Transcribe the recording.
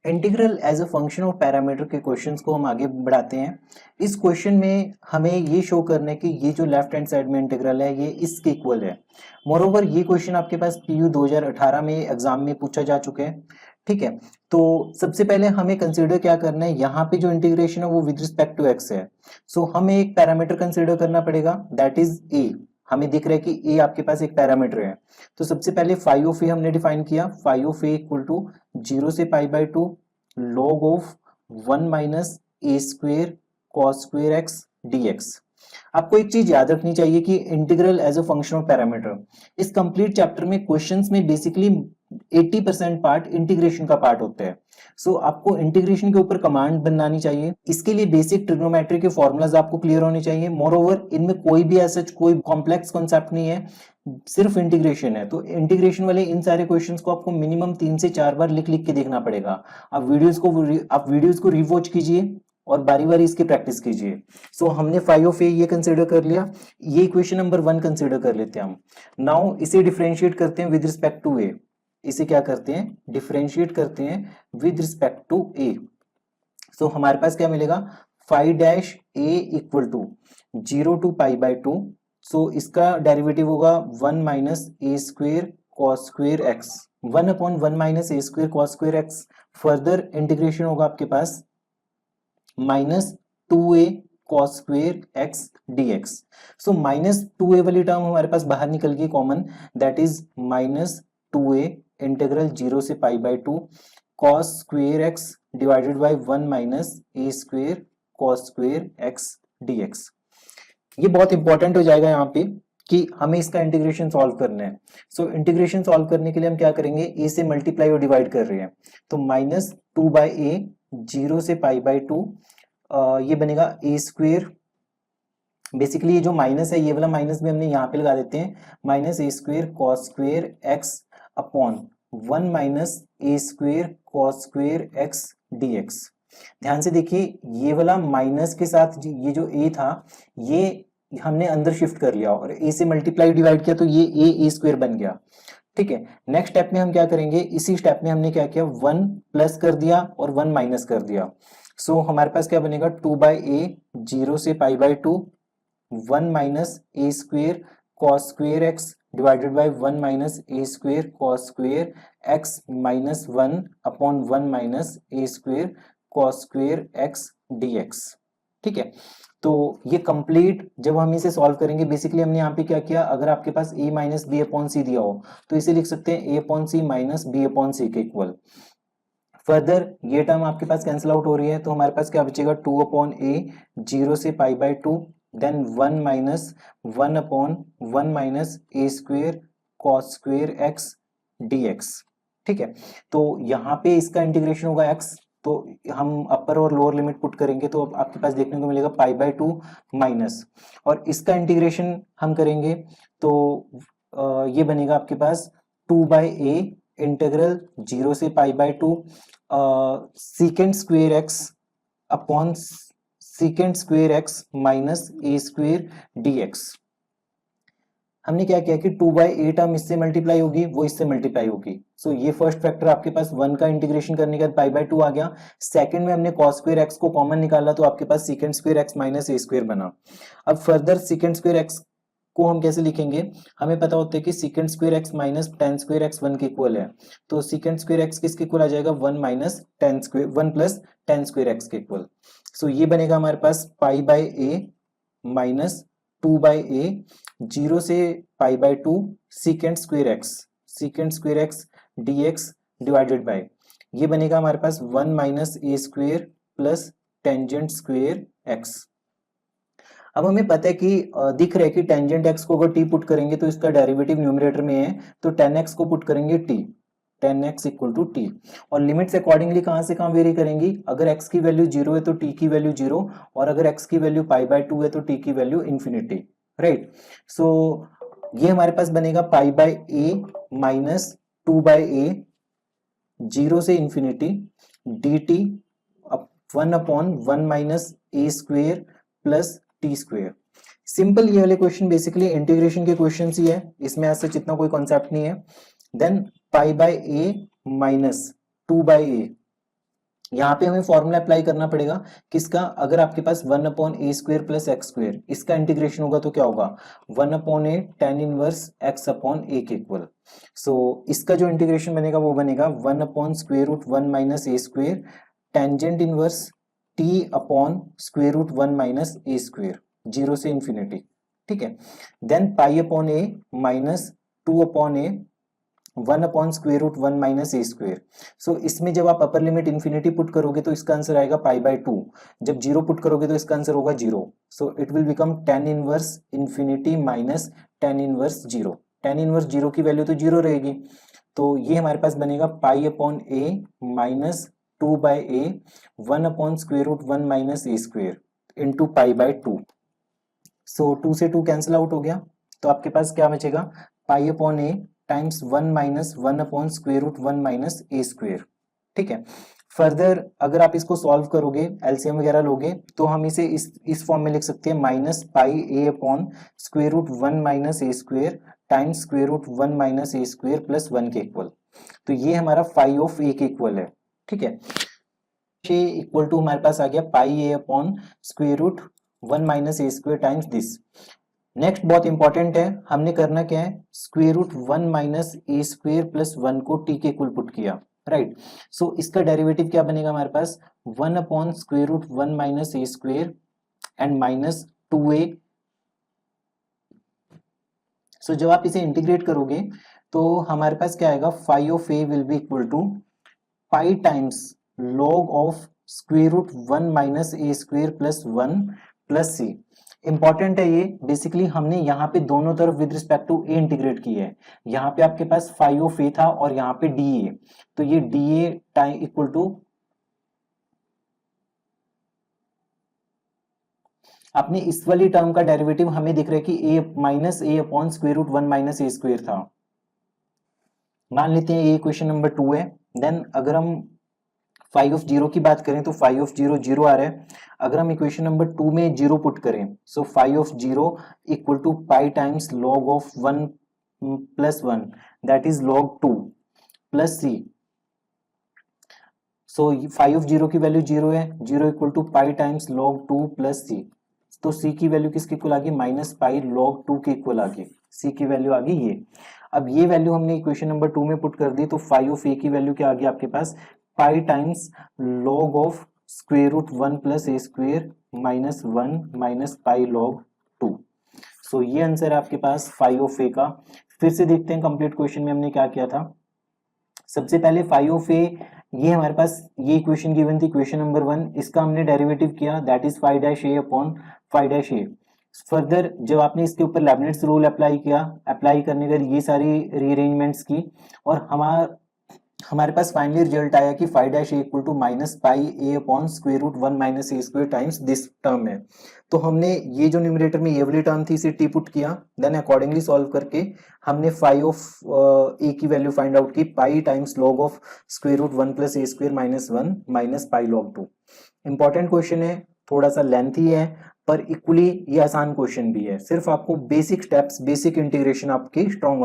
Integral as a function of parameter के questions को हम आगे बढ़ाते हैं। इस क्वेश्चन में हमें ये शो करना है कि ये जो लेफ्ट हैंड साइड में इंटीग्रल है ये इसके इक्वल है। मोरोवर ये क्वेश्चन आपके पास पीयू 2018 में एग्जाम में पूछा जा चुका है। ठीक है, तो सबसे पहले हमें कंसीडर क्या करना है, यहाँ पे जो इंटीग्रेशन है वो विद रिस्पेक्ट टू एक्स है। सो हमें एक पैरामीटर कंसीडर करना पड़ेगा, दैट इज ए। हमें दिख रहा है कि ए आपके पास एक पैरामीटर है। तो सबसे पहले फाइव ऑफ ए हमने डिफाइन किया, phi of a equal to 0 से pi by 2 log of 1 minus A square cos square x dx। आपको एक चीज याद रखनी चाहिए कि integral as a function of parameter, इस कंप्लीट चैप्टर में क्वेश्चंस में बेसिकली 80% पार्ट इंटीग्रेशन का पार्ट होता है। सो आपको इंटीग्रेशन के ऊपर कमांड बनानी चाहिए। इसके लिए बेसिक ट्रिग्नोमेट्री के फॉर्मूलाज आपको क्लियर होने चाहिए। मोरओवर इनमें कोई भी ऐसा कोई कॉम्प्लेक्स कॉन्सेप्ट नहीं है, सिर्फ इंटीग्रेशन है। तो इंटीग्रेशन वाले इन सारे क्वेश्चंस को आपको मिनिमम 3 से 4 बार लिख लिख के देखना पड़ेगा। आप वीडियोस को रिवॉच कीजिए और बारी बारी इसकी प्रैक्टिस कीजिए। सो हमने फाइव ऑफ ए ये कंसिडर कर लिया, ये इक्वेशन नंबर 1 कंसिडर कर लेते हैं हम। नाउ इसे डिफरेंशिएट करते हैं विद रिस्पेक्ट टू ए। इसे क्या करते हैं, डिफरेंशिएट करते हैं with respect to A. So हमारे पास क्या मिलेगा, five dash A equal to 0 to pi by 2। So इसका डेरिवेटिव होगा 1 माइनस ए square cos square X, 1 upon 1 minus ए square cos square X. Further integration होगा आपके पास minus 2a cos square x dx। So minus 2a वाली term हमारे पास बाहर निकल गई common, that is minus 2a integral 0 से pi by 2 cos square x divided by 1 minus A square cos square x dx। ये बहुत इंपॉर्टेंट हो जाएगा यहाँ पे कि हमें इसका इंटीग्रेशन सॉल्व करना है। सो इंटीग्रेशन सॉल्व करने के लिए हम क्या करेंगे, ए से मल्टीप्लाई और डिवाइड कर रहे हैं, तो माइनस 2 बाई ए 0 से पाई बाई 2, ये बनेगा ए स्क्वेयर। बेसिकली ये जो माइनस है ये वाला माइनस भी हमने यहाँ पे लगा देते हैं, माइनस ए square cos square X upon 1 minus ए square cos square x dx। ध्यान से देखिए, ये वाला माइनस के साथ ये जो ए था ये हमने अंदर शिफ्ट कर लिया और ए से मल्टीप्लाई डिवाइड किया तो ये ए स्क्वेयर बन गया। ठीक है, नेक्स्ट स्टेप में हम क्या करेंगे, इसी स्टेप में हमने क्या किया, 1 प्लस कर दिया और 1 माइनस कर दिया। सो हमारे पास क्या बनेगा, 2 बाई ए 0 से pi by 2 1 minus A square cos square x divided by 1 minus A square cos square x minus 1 upon 1 minus A square cos square x dx। ठीक है, तो ये कंप्लीट जब हम इसे सॉल्व करेंगे, बेसिकली हमने यहाँ पे क्या किया, अगर आपके पास a minus B upon C दिया हो तो इसे लिख सकते हैं a upon C minus B upon C के इक्वल। फर्दर ये टर्म आपके पास कैंसिल आउट हो रही है तो हमारे पास क्या बचेगा, 2 अपॉन ए 0 से pi by 2 then 1 minus 1 upon 1 minus A square cos square x dx। ठीक है, तो यहाँ पे इसका इंटीग्रेशन होगा x, तो हम अपर और लोअर लिमिट पुट करेंगे तो आपके पास देखने को मिलेगा पाई बाई 2 माइनस, और इसका इंटीग्रेशन हम करेंगे तो ये बनेगा आपके पास 2 बाई ए इंटीग्रल 0 से pi by 2 secant square X upon secant square x minus A square dx। हमने क्या किया कि 2 बाई ए टर्म इससे मल्टीप्लाई होगी, वो इससे मल्टीप्लाई होगी। सो ये फर्स्ट फैक्टर आपके पास 1 का इंटीग्रेशन करने के बाद पाई बाई 2 आ गया। सेकंड में हमने कॉस स्क्वायर एक्स को कॉमन निकाला तो आपके पास सीकेंड square x minus a square बना। अब फर्दर सीकेंड स्क्वायर एक्स को हम कैसे लिखेंगे, हमें पता होता है कि secant square x minus tan square x 1 के इक्वल है, तो सीकेंड स्क्वायर एक्स किसके इक्वल आ जाएगा, 1 minus tan square 1 plus tan square x के इक्वल। सो ये बनेगा हमारे पास pi by a minus 2 by a 0 से pi by 2 secant square x dx divided by, ये बनेगा हमारे पास 1 minus a square plus tangent square x. अब हमें पता है कि दिख रहा है कि टेंजेंट एक्स को अगर t पुट करेंगे तो इसका डेरिवेटिव न्यूमरेटर में है, तो 10x को पुट करेंगे t, 10x equal to t, और लिमिट्स अकॉर्डिंगली कहां से कहां वेरी करेंगी, अगर x की वैल्यू 0 है तो t की वैल्यू 0, और अगर x की वैल्यू पाई बाई 2 है तो t की वैल्यू इंफिनिटी। राइट, सो ये हमारे पास बनेगा pi by a minus 2 by a 0 से इंफिनिटी dt 1 अपॉन 1 माइनस ए square plus t square. Simple ये वाले क्वेश्चन बेसिकली इंटीग्रेशन के क्वेश्चन ही है, इसमें ऐसे जितना कोई कॉन्सेप्ट नहीं है। Then pi by a minus 2 by a यहाँ पे हमें फॉर्मूला अप्लाई करना पड़ेगा किसका, अगर आपके पास 1/a² प्लस एक्स स्क्वेयर, इसका इंटीग्रेशन होगा तो क्या होगा 1/a tan इनवर्स x/a के इक्वल। सो इसका जो इंटीग्रेशन बनेगा वो बनेगा 1/√1 minus a² tangent inverse t/√1 minus a², 0 से इंफिनिटी, ठीक है। Then π/a minus 2/a 1/√1 minus a²। सो इसमें जब आप अपर लिमिट इंफिनिटी पुट करोगे तो इसका आंसर आएगा π/2, जब 0 पुट करोगे तो इसका आंसर होगा 0। So it will become tan inverse infinity minus tan inverse 0। tan inverse 0 की वैल्यू तो 0 रहेगी, तो ये हमारे पास बनेगा π/a minus 2/a 1/√1 minus a² into π/2। सो 2 से 2 कैंसिल आउट हो गया, तो आपके पास क्या बचेगा π/a times 1 minus 1/√1 minus a², ठीक है। फर्दर अगर आप इसको सॉल्व करोगे, एलसीएम वगैरह लोगे, तो हम इसे इस फॉर्म में लिख सकते हैं minus π/a/√1 minus a² times √1 minus a² plus 1 के इक्वल। तो ये हमारा φ(a) के इक्वल है, ठीक है। ये इक्वल टू हमारे पास आ गया π/a/√1 minus a² times this. Next बहुत इंपॉर्टेंट है, हमने करना क्या है √1 माइनस a² प्लस 1 को t के इक्वल पुट किया, राइट। सो इसका डेरिवेटिव क्या बनेगा हमारे पास 1/√1 minus a² and minus 2a। सो जब आप इसे इंटीग्रेट करोगे तो हमारे पास क्या आएगा φ(a) will be equal to pi times log of √1 minus a² plus 1 plus c। Important है ये, बेसिकली हमने यहाँ पे दोनों तरफ with respect to a integrate की है। यहाँ पे आपके पास φ(a) था और यहाँ पे dA, तो ये dA टाइम इक्वल टू अपने इस वाली टर्म का डेरिवेटिव हमें दिख रहा है कि a minus a/√1 minus a² था। मान लेते हैं ये क्वेश्चन नंबर 2 है। देन अगर हम φ(0) की बात करें तो φ(0) 0 आ रहा है। अगर हम इक्वेशन नंबर 2 में 0 पुट करें, so φ(0) equal to pi times log of 1 plus 1 that is log 2 plus c। So φ(0) की वैल्यू 0 है, 0 equal to pi times log 2 plus c। तो c की वैल्यू किसके इक्वल आ गई माइनस पाई log 2 के इक्वल आ गई, c की वैल्यू आ गई ये। अब ये वैल्यू हमने इक्वेशन नंबर 2 में पुट कर दी, तो φ(a) की वैल्यू क्या आ गई आपके पास pi times log of √1 plus a² minus 1 minus pi log 2। So ये आंसर है आपके पास φ(a) का। फिर से देखते हैं कंप्लीट क्वेश्चन में हमने क्या किया था। सबसे पहले φ(a) ये हमारे पास ये इक्वेशन गिवन थी क्वेश्चन नंबर 1, इसका हमने डेरिवेटिव किया दैट इज φ'(a)/φ'(a). फर्दर जब आपने इसके ऊपर लेबनिट्ज रूल अप्लाई किया, अप्लाई करने के बाद ये सारी रीअरेंजमेंट्स की और हमारे पास फाइनली रिजल्ट आया कि φ'(a) equal to minus π(a)/√1 minus a² times this term है। तो हमने ये जो न्यूमरेटर में ये वाली टर्म थी इसे t पुट किया, देन अकॉर्डिंगली सॉल्व करके हमने φ(a) की वैल्यू फाइंड आउट की पाई times log of √1 plus a² minus 1 minus pi log 2। Important question है, थोड़ा सा लेंथी है पर इक्वली ये आसान क्वेश्चन भी है। सिर्फ आपको बेसिक स्टेप्स, बेसिक इंटीग्रेशन आपकी स्ट्रॉन्ग होनी